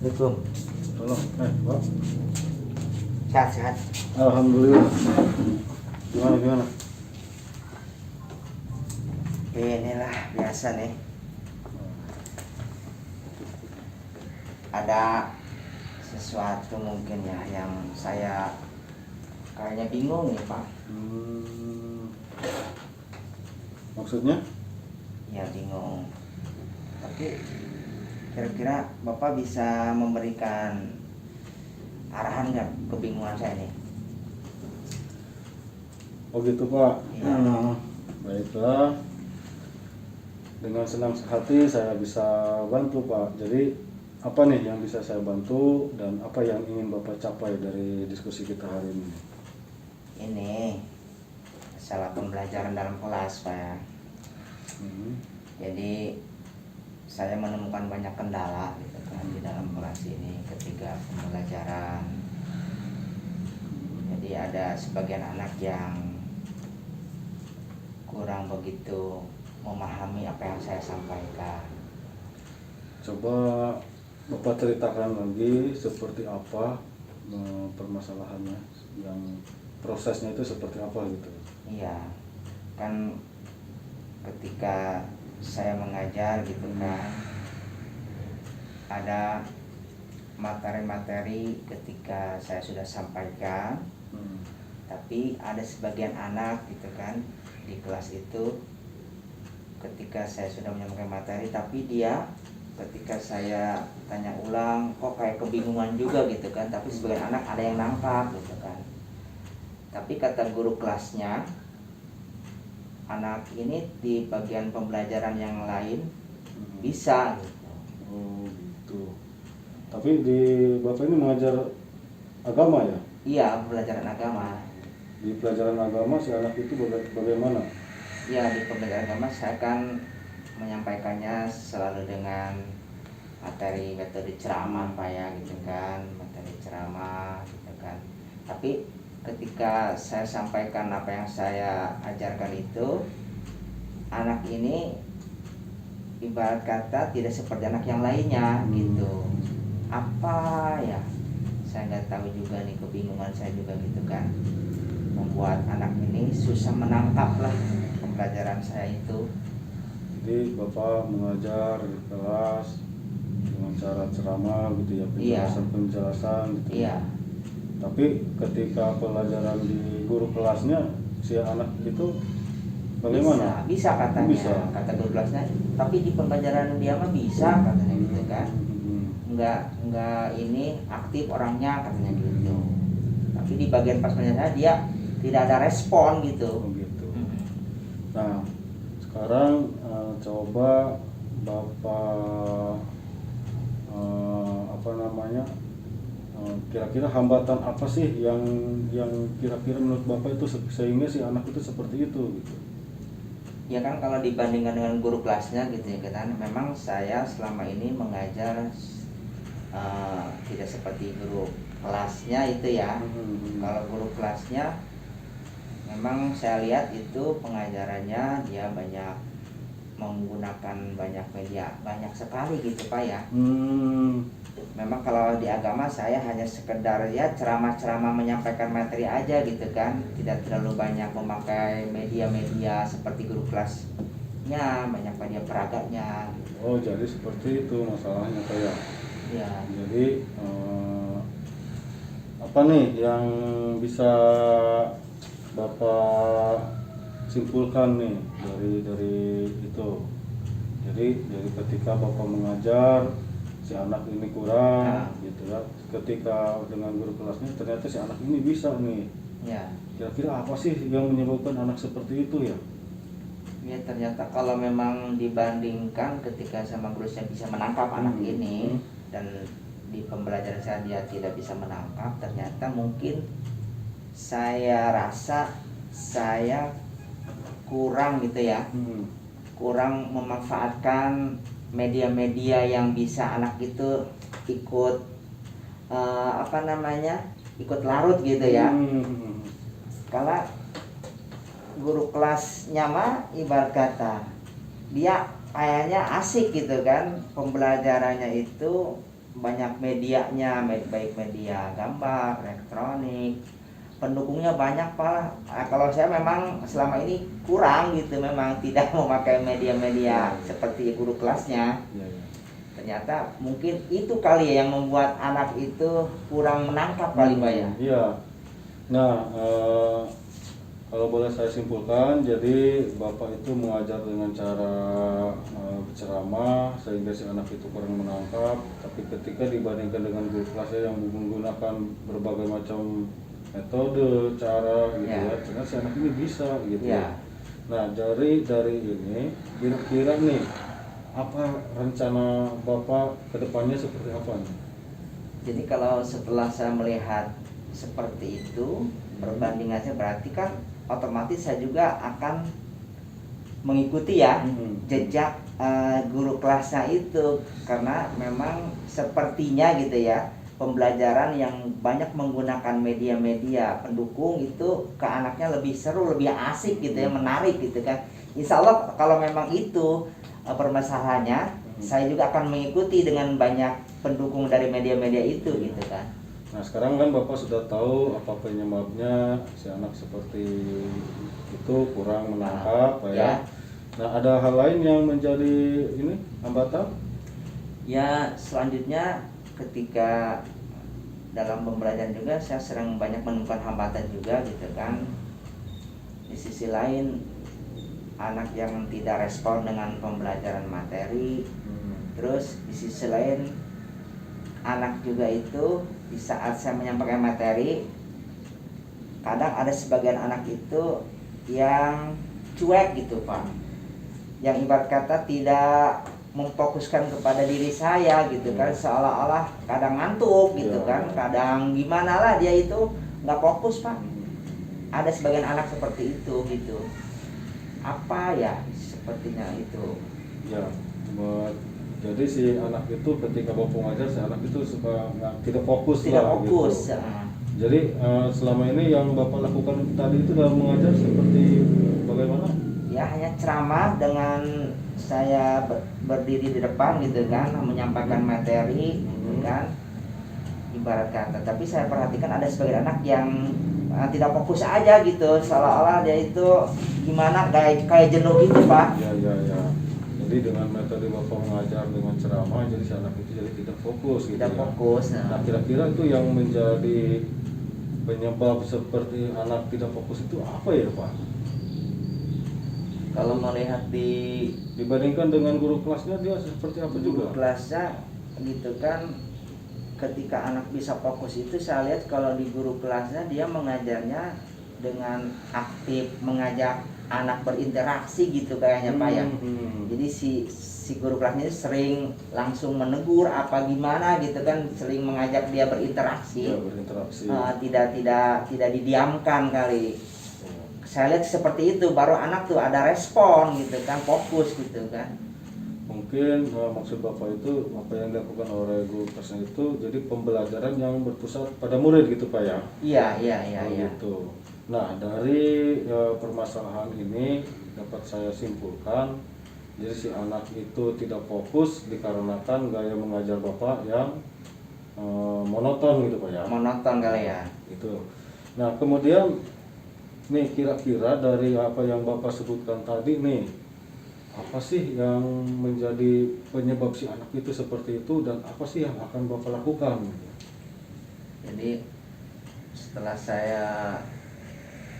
Assalamualaikum. Tolong, Pak. Sehat-sehat. Alhamdulillah. Gimana? Inilah biasa nih. Ada sesuatu mungkin ya yang saya kayaknya bingung nih Pak. Maksudnya? Ya bingung. Tapi kira-kira Bapak bisa memberikan arahan nggak kebingungan saya nih? Oh gitu Pak. Iya. Baiklah. Dengan senang hati saya bisa bantu Pak. Jadi apa nih yang bisa saya bantu dan apa yang ingin Bapak capai dari diskusi kita hari ini? Ini masalah pembelajaran dalam kelas Pak ya. Jadi saya menemukan banyak kendala gitu kan di dalam kelas ini ketika pembelajaran. Jadi ada sebagian anak yang kurang begitu memahami apa yang saya sampaikan. Coba Bapak ceritakan lagi seperti apa permasalahannya, yang prosesnya itu seperti apa gitu. Iya, kan ketika saya mengajar gitu kan, ada materi-materi ketika saya sudah sampaikan, tapi ada sebagian anak gitu kan di kelas itu ketika saya sudah menyampaikan materi, tapi dia ketika saya tanya ulang kok kayak kebingungan juga gitu kan, tapi sebagian anak ada yang nangkap gitu kan. Tapi kata guru kelasnya, anak ini di bagian pembelajaran yang lain bisa gitu. Oh gitu. Tapi di Bapak ini mengajar agama ya? Iya, pembelajaran agama. Di pelajaran agama si anak itu bagaimana? Ya, di pembelajaran agama saya kan menyampaikannya selalu dengan materi metode ceramah Pak ya gitu kan, materi ceramah gitu kan. Tapi ketika saya sampaikan apa yang saya ajarkan itu, anak ini ibarat kata tidak seperti anak yang lainnya gitu. Apa ya, saya nggak tahu juga nih, kebingungan saya juga gitu kan, membuat anak ini susah menangkap lah pembelajaran saya itu. Jadi Bapak mengajar di kelas dengan cara ceramah gitu ya, penjelasan gitu. Iya. Tapi ketika pelajaran di guru kelasnya si anak itu bagaimana? Bisa katanya. Bisa. Kata guru kelasnya. Tapi di pembelajaran dia mah bisa katanya gitu kan. Enggak ini aktif orangnya katanya gitu. Tapi di bagian pas pembelajaran dia tidak ada respon gitu. Oh, gitu. Nah, sekarang coba Bapak kira-kira hambatan apa sih yang kira-kira menurut Bapak itu sehingga si anak itu seperti itu gitu. Ya kan kalau dibandingkan dengan guru kelasnya gitu ya kan, memang saya selama ini mengajar tidak seperti guru kelasnya itu ya. Kalau guru kelasnya memang saya lihat itu pengajarannya dia banyak menggunakan banyak media, banyak sekali gitu Pak ya. Memang kalau di agama saya hanya sekedar ya ceramah-ceramah menyampaikan materi aja gitu kan, tidak terlalu banyak memakai media-media seperti guru kelasnya, banyak media peraganya gitu. Oh jadi seperti itu masalahnya kayak. Ya. Jadi apa nih yang bisa Bapak simpulkan nih dari itu? Jadi ketika Bapak mengajar si anak ini kurang gitu ya, ketika dengan guru kelasnya ternyata si anak ini bisa nih. Ya. Kira-kira apa sih yang menyebabkan anak seperti itu ya? Ya ternyata kalau memang dibandingkan ketika sama guru saya bisa menangkap anak ini dan di pembelajaran saya dia tidak bisa menangkap, ternyata mungkin saya rasa saya kurang gitu ya, kurang memanfaatkan media-media yang bisa anak itu ikut ikut larut gitu ya. Kalau guru kelasnya mah ibarat kata dia kayaknya asik gitu kan, pembelajarannya itu banyak medianya, baik media gambar, elektronik, pendukungnya banyak Pak. Kalau saya memang selama ini kurang gitu, memang tidak memakai media-media seperti guru kelasnya. Ternyata mungkin itu kali ya yang membuat anak itu kurang menangkap kali Pak ya. Iya. Nah, kalau boleh saya simpulkan, jadi Bapak itu mengajar dengan cara berceramah sehingga si anak itu kurang menangkap. Tapi ketika dibandingkan dengan guru kelasnya yang menggunakan berbagai macam metode, cara gitu ya, ternyata si anak ini bisa gitu ya. Nah, dari ini kira-kira nih apa rencana Bapak ke depannya seperti apa nih? Jadi kalau setelah saya melihat seperti itu, perbandingannya berarti kan otomatis saya juga akan mengikuti ya jejak guru kelasnya itu, karena memang sepertinya gitu ya, pembelajaran yang banyak menggunakan media-media pendukung itu ke anaknya lebih seru, lebih asik gitu ya, menarik gitu kan. Insya Allah kalau memang itu permasalahannya, saya juga akan mengikuti dengan banyak pendukung dari media-media itu gitu kan. Nah sekarang kan Bapak sudah tahu apa penyebabnya si anak seperti itu kurang menangkap ya. Nah ada hal lain yang menjadi ini hambatan? Ya selanjutnya ketika dalam pembelajaran juga saya sering banyak menemukan hambatan juga gitu kan. Di sisi lain anak yang tidak respon dengan pembelajaran materi, terus di sisi lain anak juga itu di saat saya menyampaikan materi, kadang ada sebagian anak itu yang cuek gitu Pak, yang ibarat kata tidak memfokuskan kepada diri saya gitu kan, seolah-olah kadang ngantuk gitu kan, kadang gimana lah dia itu nggak fokus Pak. Ada sebagian anak seperti itu gitu. Apa ya sepertinya itu ya. Jadi si anak itu ketika Bapak ngajar, si anak itu suka tidak fokus tidak lah, fokus gitu. Jadi selama ini yang Bapak lakukan tadi itu dalam mengajar seperti bagaimana? Ya hanya ceramah dengan saya berdiri di depan gitu kan, menyampaikan materi gitu kan, ibarat kata. Tapi saya perhatikan ada sebagian anak yang tidak fokus aja gitu, seolah-olah dia itu gimana kayak jenuh gitu Pak. Ya. Jadi dengan metode Bapak mengajar dengan ceramah, jadi si anak itu jadi tidak fokus gitu. Tidak fokus. Nah kira-kira itu yang menjadi penyebab seperti anak tidak fokus itu apa ya Pak? Kalau melihat dibandingkan dengan guru kelasnya, dia seperti apa juga? Guru kelasnya gitu kan, ketika anak bisa fokus itu saya lihat kalau di guru kelasnya dia mengajarnya dengan aktif, mengajak anak berinteraksi gitu kayaknya Pak ya. Jadi si guru kelasnya sering langsung menegur apa gimana gitu kan, sering mengajak dia berinteraksi. Ya, berinteraksi. Tidak didiamkan kali. Saya lihat seperti itu, baru anak tuh ada respon gitu kan, fokus gitu kan. Mungkin maksud Bapak itu apa yang dilakukan oleh guru kelasnya itu jadi pembelajaran yang berpusat pada murid gitu Pak ya? Iya. Gitu. Nah dari permasalahan ini dapat saya simpulkan, jadi si anak itu tidak fokus dikarenakan gaya mengajar Bapak yang monoton gitu Pak ya? Monoton kali ya. Itu. Nah kemudian nih kira-kira dari apa yang Bapak sebutkan tadi nih, apa sih yang menjadi penyebab si anak itu seperti itu dan apa sih yang akan Bapak lakukan? Jadi setelah saya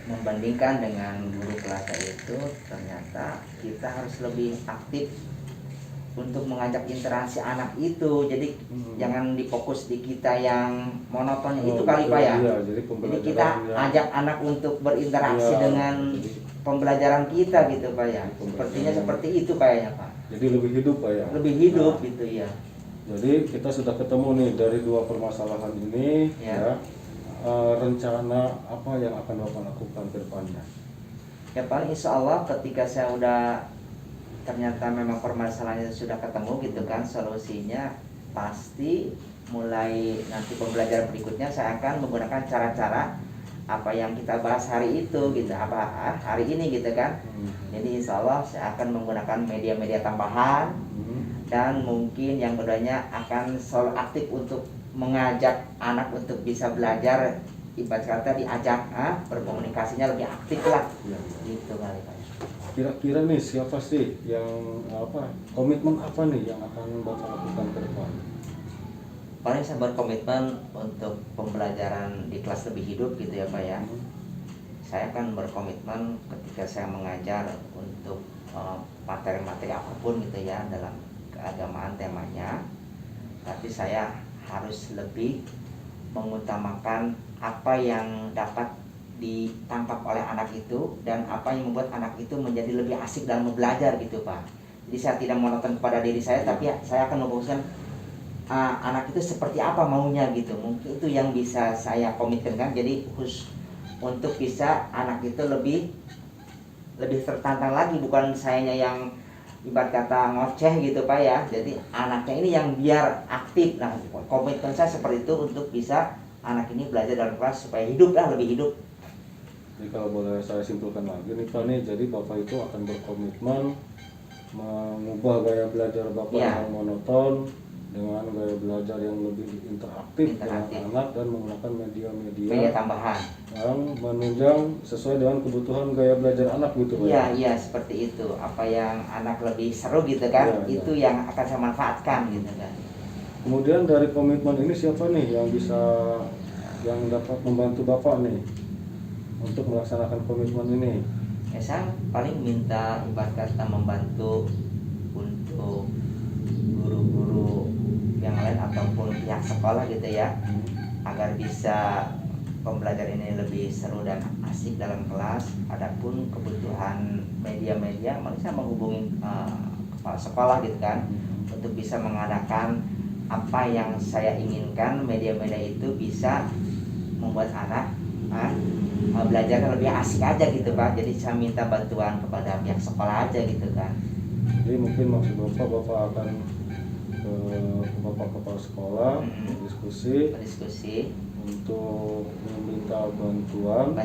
membandingkan dengan guru kelas itu, ternyata kita harus lebih aktif untuk mengajak interaksi anak itu. Jadi jangan difokus di kita yang monoton itu kali Pak ya. Iya, jadi kita ajak anak untuk berinteraksi dengan pembelajaran kita gitu Pak ya. Sepertinya seperti itu kayaknya Pak. Jadi lebih hidup Pak ya. Lebih hidup gitu ya. Jadi kita sudah ketemu nih dari dua permasalahan ini ya. Rencana apa yang akan Bapak lakukan ke depannya? Ya paling insya Allah ketika saya udah ternyata memang permasalahannya sudah ketemu gitu kan, solusinya pasti mulai nanti pembelajaran berikutnya saya akan menggunakan cara-cara apa yang kita bahas hari itu gitu, hari ini gitu kan. Jadi insya Allah saya akan menggunakan media-media tambahan, dan mungkin yang keduanya akan selalu aktif untuk mengajak anak untuk bisa belajar, ibarat kata diajak berkomunikasinya lebih aktif lah. Ya. Gitu kali Pak. Kira-kira nih siapa sih yang komitmen apa nih yang akan Bapak lakukan ke depan? Paling saya berkomitmen untuk pembelajaran di kelas lebih hidup gitu ya Pak ya. Saya akan berkomitmen ketika saya mengajar untuk materi-materi apapun gitu ya dalam keagamaan temanya, tapi saya harus lebih mengutamakan apa yang dapat ditangkap oleh anak itu dan apa yang membuat anak itu menjadi lebih asik dalam belajar gitu Pak. Jadi saya tidak monoton kepada diri saya, tapi saya akan memfokuskan anak itu seperti apa maunya gitu. Mungkin itu yang bisa saya komitmen kan. Jadi khusus untuk bisa anak itu lebih tertantang lagi, bukan sayanya yang ibarat kata ngoceh gitu Pak ya. Jadi anaknya ini yang biar aktif. Nah, komitmen saya seperti itu untuk bisa anak ini belajar dalam kelas supaya hidup lah, lebih hidup. Jadi kalau boleh saya simpulkan lagi nih Pak nih, jadi Bapak itu akan berkomitmen mengubah gaya belajar Bapak Ya. yang monoton dengan gaya belajar yang lebih interaktif dengan Interaktif. anak dan menggunakan media-media Media tambahan. yang menunjang sesuai dengan kebutuhan gaya belajar anak gitu Pak. Iya, iya seperti itu. Apa yang anak lebih seru gitu kan, Iya, itu iya. yang akan saya manfaatkan gitu kan. Kemudian dari komitmen ini siapa nih yang dapat membantu Bapak nih untuk melaksanakan komitmen ini? Ya, saya paling minta ibarat kata membantu untuk guru-guru yang lain ataupun pihak sekolah gitu ya, agar bisa pembelajaran ini lebih seru dan asik dalam kelas. Adapun kebutuhan media-media, malah saya menghubungi kepala sekolah gitu kan, untuk bisa mengadakan apa yang saya inginkan. Media-media itu bisa membuat anak belajar lebih asik aja gitu Pak. Jadi saya minta bantuan kepada pihak sekolah aja gitu kan. Jadi mungkin maksud Bapak akan ke Bapak kepala sekolah berdiskusi untuk meminta bantuan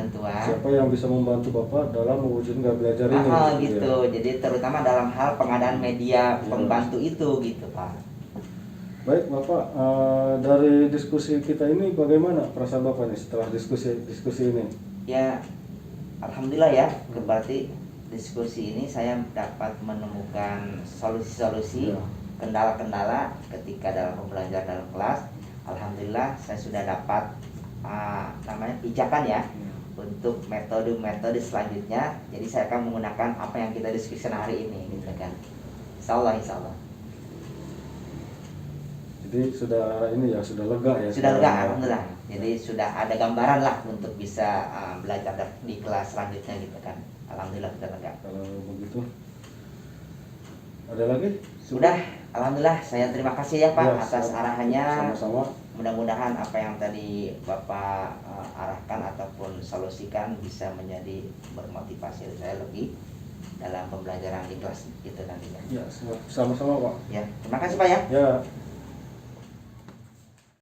siapa yang bisa membantu Bapak dalam mewujudkan gaya belajar ini gitu ya. Jadi terutama dalam hal pengadaan media pembantu itu gitu Pak. Baik Bapak, dari diskusi kita ini bagaimana perasaan Bapak nih setelah diskusi ini? Ya alhamdulillah ya, berarti diskusi ini saya dapat menemukan solusi-solusi kendala-kendala ketika dalam pembelajaran dalam kelas. Alhamdulillah saya sudah dapat namanya pijakan ya untuk metode-metode selanjutnya. Jadi saya akan menggunakan apa yang kita diskusikan hari ini gitu kan. Insya Allah. Jadi sudah lega ya? Sudah lega, alhamdulillah. Jadi sudah ada gambaran lah untuk bisa belajar di kelas selanjutnya gitu kan. Alhamdulillah sudah lega. Kalau begitu, ada lagi? Sudah, alhamdulillah. Saya terima kasih ya Pak atas arahannya. Sama-sama. Mudah-mudahan apa yang tadi Bapak arahkan ataupun solusikan bisa menjadi bermotivasi saya lebih dalam pembelajaran di kelas itu nantinya. Ya, sama-sama Pak. Ya, terima kasih Pak ya. Ya.